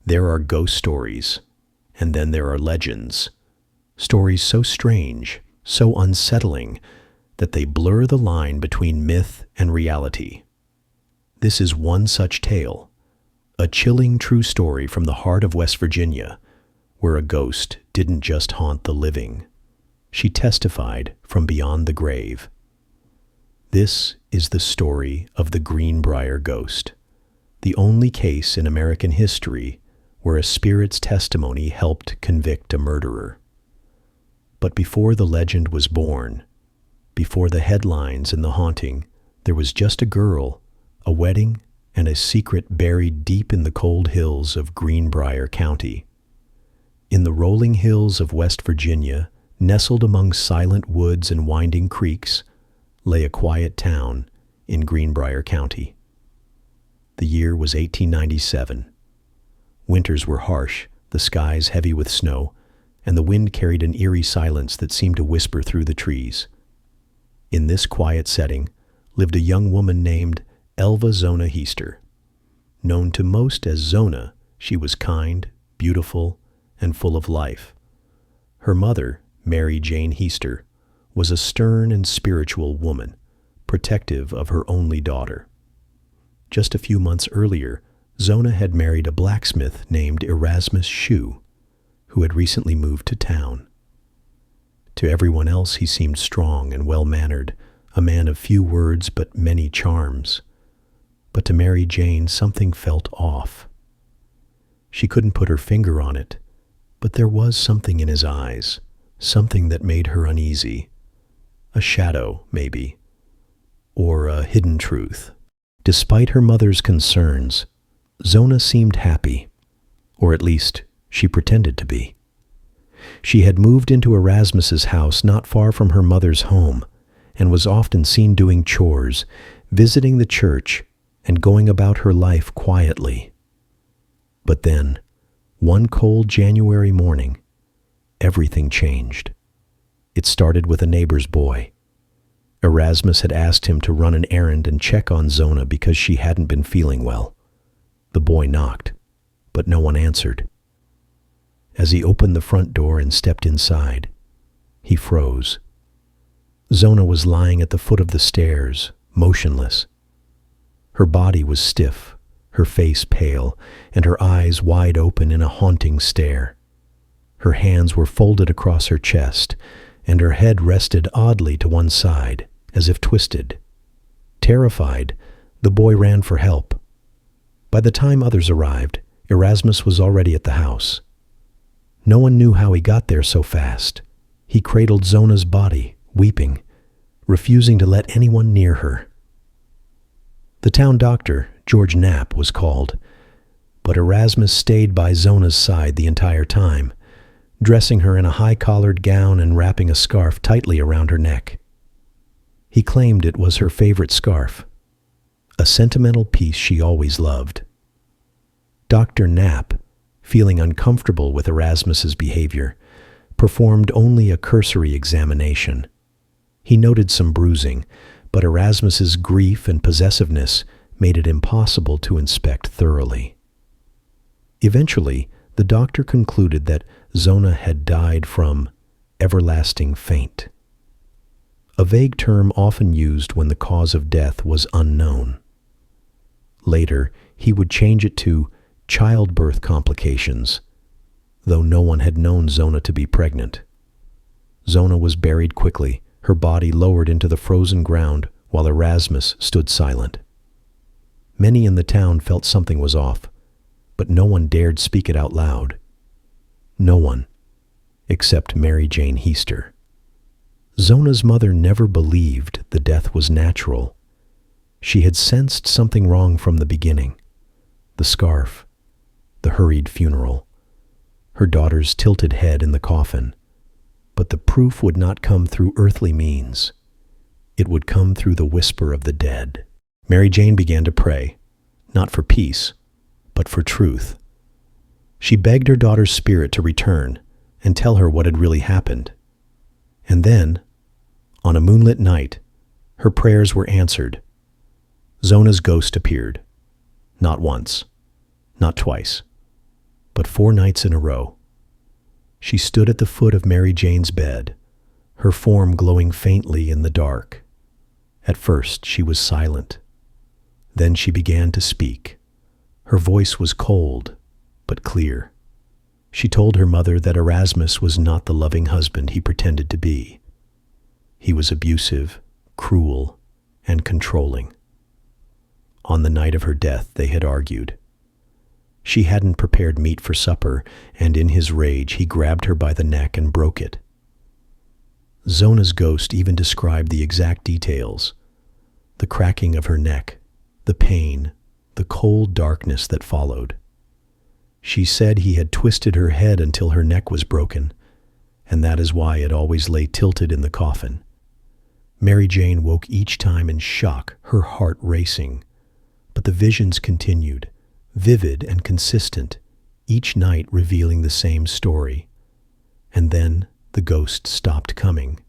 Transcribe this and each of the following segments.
There are ghost stories, and then there are legends. Stories so strange, so unsettling, that they blur the line between myth and reality. This is one such tale, a chilling true story from the heart of West Virginia, where a ghost didn't just haunt the living. She testified from beyond the grave. This is the story of the Greenbrier Ghost, the only case in American history where a spirit's testimony helped convict a murderer. But before the legend was born, before the headlines and the haunting, there was just a girl, a wedding, and a secret buried deep in the cold hills of Greenbrier County. In the rolling hills of West Virginia, nestled among silent woods and winding creeks, lay a quiet town in Greenbrier County. The year was 1897. Winters were harsh, the skies heavy with snow, and the wind carried an eerie silence that seemed to whisper through the trees. In this quiet setting lived a young woman named Elva Zona Heaster. Known to most as Zona, she was kind, beautiful, and full of life. Her mother, Mary Jane Heaster, was a stern and spiritual woman, protective of her only daughter. Just a few months earlier, Zona had married a blacksmith named Erasmus Shue, who had recently moved to town. To everyone else he seemed strong and well-mannered, a man of few words but many charms. But to Mary Jane something felt off. She couldn't put her finger on it, but there was something in his eyes, something that made her uneasy. A shadow, maybe, or a hidden truth. Despite her mother's concerns, Zona seemed happy, or at least she pretended to be. She had moved into Erasmus's house not far from her mother's home, and was often seen doing chores, visiting the church, and going about her life quietly. But then, one cold January morning, everything changed. It started with a neighbor's boy. Erasmus had asked him to run an errand and check on Zona because she hadn't been feeling well. The boy knocked, but no one answered. As he opened the front door and stepped inside, he froze. Zona was lying at the foot of the stairs, motionless. Her body was stiff, her face pale, and her eyes wide open in a haunting stare. Her hands were folded across her chest, and her head rested oddly to one side, as if twisted. Terrified, the boy ran for help. By the time others arrived, Erasmus was already at the house. No one knew how he got there so fast. He cradled Zona's body, weeping, refusing to let anyone near her. The town doctor, George Knapp, was called, but Erasmus stayed by Zona's side the entire time, dressing her in a high-collared gown and wrapping a scarf tightly around her neck. He claimed it was her favorite scarf, a sentimental piece she always loved. Dr. Knapp, feeling uncomfortable with Erasmus's behavior, performed only a cursory examination. He noted some bruising, but Erasmus's grief and possessiveness made it impossible to inspect thoroughly. Eventually, the doctor concluded that Zona had died from everlasting faint, a vague term often used when the cause of death was unknown. Later, he would change it to childbirth complications, though no one had known Zona to be pregnant. Zona was buried quickly, her body lowered into the frozen ground while Erasmus stood silent. Many in the town felt something was off, but no one dared speak it out loud. No one, except Mary Jane Heaster. Zona's mother never believed the death was natural. She had sensed something wrong from the beginning. The scarf, the hurried funeral, her daughter's tilted head in the coffin. But the proof would not come through earthly means. It would come through the whisper of the dead. Mary Jane began to pray, not for peace, but for truth. She begged her daughter's spirit to return and tell her what had really happened. And then, on a moonlit night, her prayers were answered. Zona's ghost appeared. Not once, not twice, but 4 nights in a row. She stood at the foot of Mary Jane's bed, her form glowing faintly in the dark. At first she was silent. Then she began to speak. Her voice was cold, but clear. She told her mother that Erasmus was not the loving husband he pretended to be. He was abusive, cruel, and controlling. On the night of her death, they had argued. She hadn't prepared meat for supper, and in his rage, he grabbed her by the neck and broke it. Zona's ghost even described the exact details: the cracking of her neck, the pain, the cold darkness that followed. She said he had twisted her head until her neck was broken, and that is why it always lay tilted in the coffin. Mary Jane woke each time in shock, her heart racing. But the visions continued, vivid and consistent, each night revealing the same story. And then the ghost stopped coming.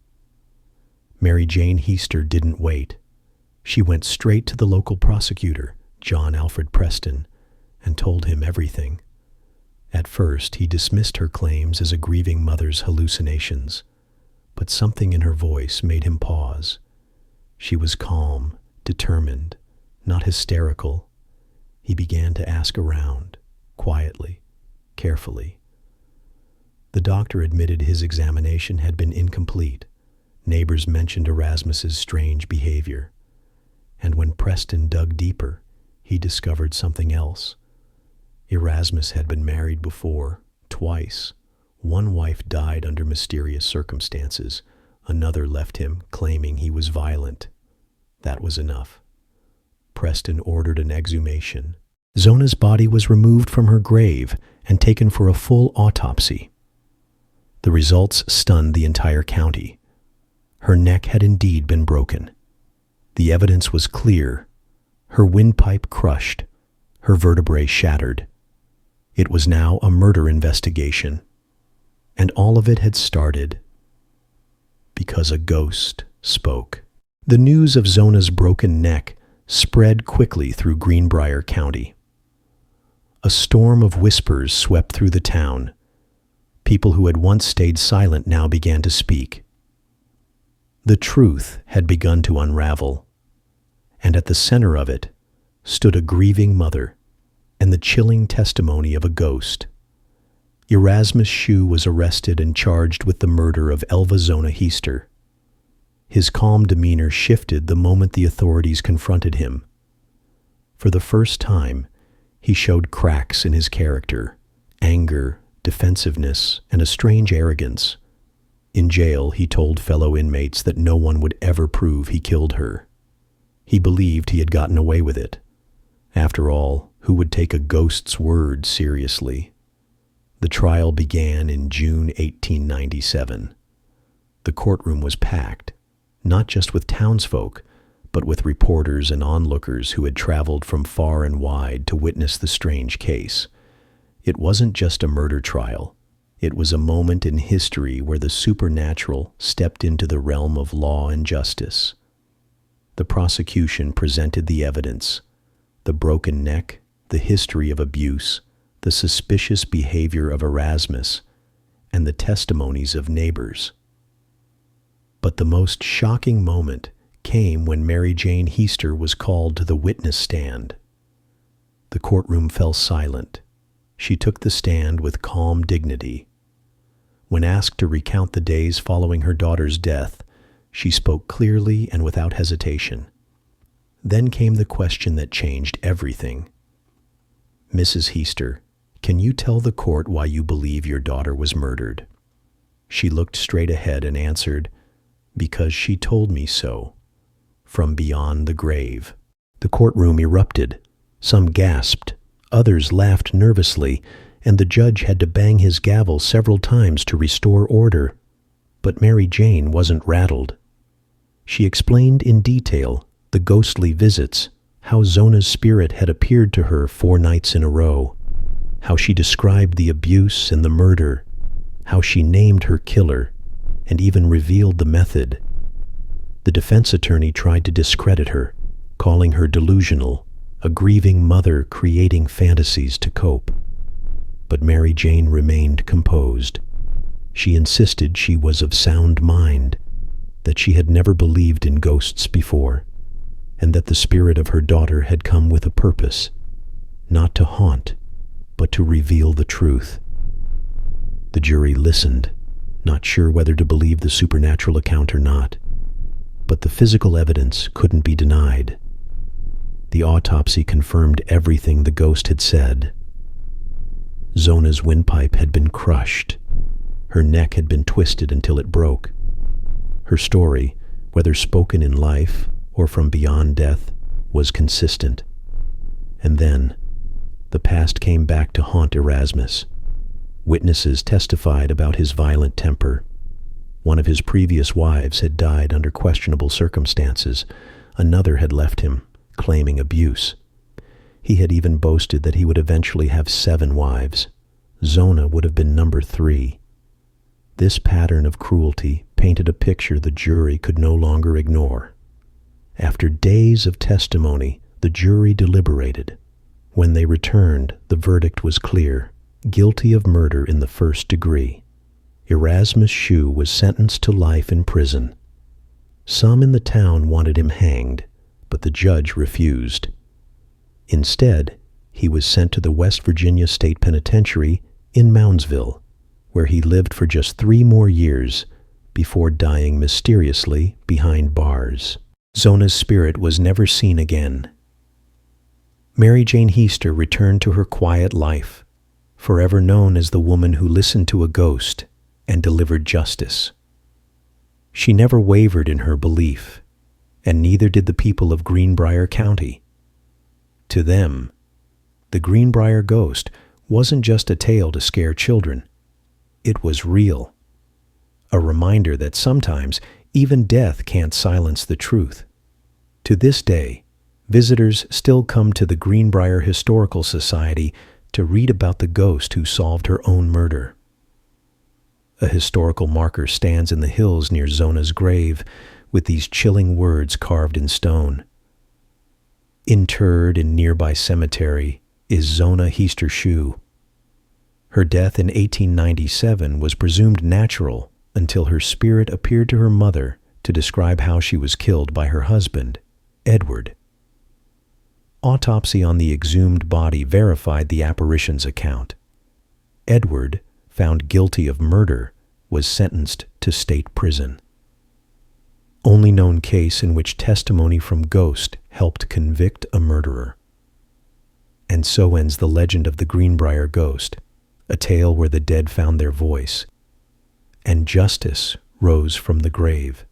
Mary Jane Heaster didn't wait. She went straight to the local prosecutor, John Alfred Preston, and told him everything. At first, he dismissed her claims as a grieving mother's hallucinations, but something in her voice made him pause. She was calm, determined, not hysterical. He began to ask around, quietly, carefully. The doctor admitted his examination had been incomplete. Neighbors mentioned Erasmus's strange behavior. And when Preston dug deeper, he discovered something else. Erasmus had been married before, twice. One wife died under mysterious circumstances. Another left him, claiming he was violent. That was enough. Preston ordered an exhumation. Zona's body was removed from her grave and taken for a full autopsy. The results stunned the entire county. Her neck had indeed been broken. The evidence was clear. Her windpipe crushed, her vertebrae shattered. It was now a murder investigation. And all of it had started because a ghost spoke. The news of Zona's broken neck spread quickly through Greenbrier County. A storm of whispers swept through the town. People who had once stayed silent now began to speak. The truth had begun to unravel, and at the center of it stood a grieving mother and the chilling testimony of a ghost. Erasmus Shue was arrested and charged with the murder of Elva Zona Heaster. His calm demeanor shifted the moment the authorities confronted him. For the first time, he showed cracks in his character, anger, defensiveness, and a strange arrogance. In jail, he told fellow inmates that no one would ever prove he killed her. He believed he had gotten away with it. After all, who would take a ghost's word seriously? The trial began in June 1897. The courtroom was packed, not just with townsfolk, but with reporters and onlookers who had traveled from far and wide to witness the strange case. It wasn't just a murder trial. It was a moment in history where the supernatural stepped into the realm of law and justice. The prosecution presented the evidence: the broken neck, the history of abuse, the suspicious behavior of Erasmus, and the testimonies of neighbors. But the most shocking moment came when Mary Jane Heaster was called to the witness stand. The courtroom fell silent. She took the stand with calm dignity. When asked to recount the days following her daughter's death, she spoke clearly and without hesitation. Then came the question that changed everything. "Mrs. Heaster, can you tell the court why you believe your daughter was murdered?" She looked straight ahead and answered, "Because she told me so." From beyond the grave. The courtroom erupted. Some gasped, others laughed nervously, and the judge had to bang his gavel several times to restore order. But Mary Jane wasn't rattled. She explained in detail the ghostly visits, how Zona's spirit had appeared to her 4 nights in a row, how she described the abuse and the murder, how she named her killer, and even revealed the method. The defense attorney tried to discredit her, calling her delusional, a grieving mother creating fantasies to cope. But Mary Jane remained composed. She insisted she was of sound mind, that she had never believed in ghosts before, and that the spirit of her daughter had come with a purpose, not to haunt, but to reveal the truth. The jury listened, not sure whether to believe the supernatural account or not, but the physical evidence couldn't be denied. The autopsy confirmed everything the ghost had said. Zona's windpipe had been crushed. Her neck had been twisted until it broke. Her story, whether spoken in life or from beyond death, was consistent. And then, the past came back to haunt Erasmus. Witnesses testified about his violent temper. One of his previous wives had died under questionable circumstances. Another had left him, claiming abuse. He had even boasted that he would eventually have 7 wives. Zona would have been number 3. This pattern of cruelty painted a picture the jury could no longer ignore. After days of testimony, the jury deliberated. When they returned, the verdict was clear: guilty of murder in the 1st degree. Erasmus Shue was sentenced to life in prison. Some in the town wanted him hanged, but the judge refused. Instead, he was sent to the West Virginia State Penitentiary in Moundsville, where he lived for just 3 more years before dying mysteriously behind bars. Zona's spirit was never seen again. Mary Jane Heaster returned to her quiet life, forever known as the woman who listened to a ghost and delivered justice. She never wavered in her belief, and neither did the people of Greenbrier County. To them, the Greenbrier Ghost wasn't just a tale to scare children. It was real. A reminder that sometimes even death can't silence the truth. To this day, visitors still come to the Greenbrier Historical Society to read about the ghost who solved her own murder. A historical marker stands in the hills near Zona's grave with these chilling words carved in stone. Interred in nearby cemetery is Zona Heaster Shue. Her death in 1897 was presumed natural until her spirit appeared to her mother to describe how she was killed by her husband, Edward. Autopsy on the exhumed body verified the apparition's account. Edward, found guilty of murder, was sentenced to state prison. Only known case in which testimony from ghost helped convict a murderer. And so ends the legend of the Greenbrier Ghost, a tale where the dead found their voice, and justice rose from the grave.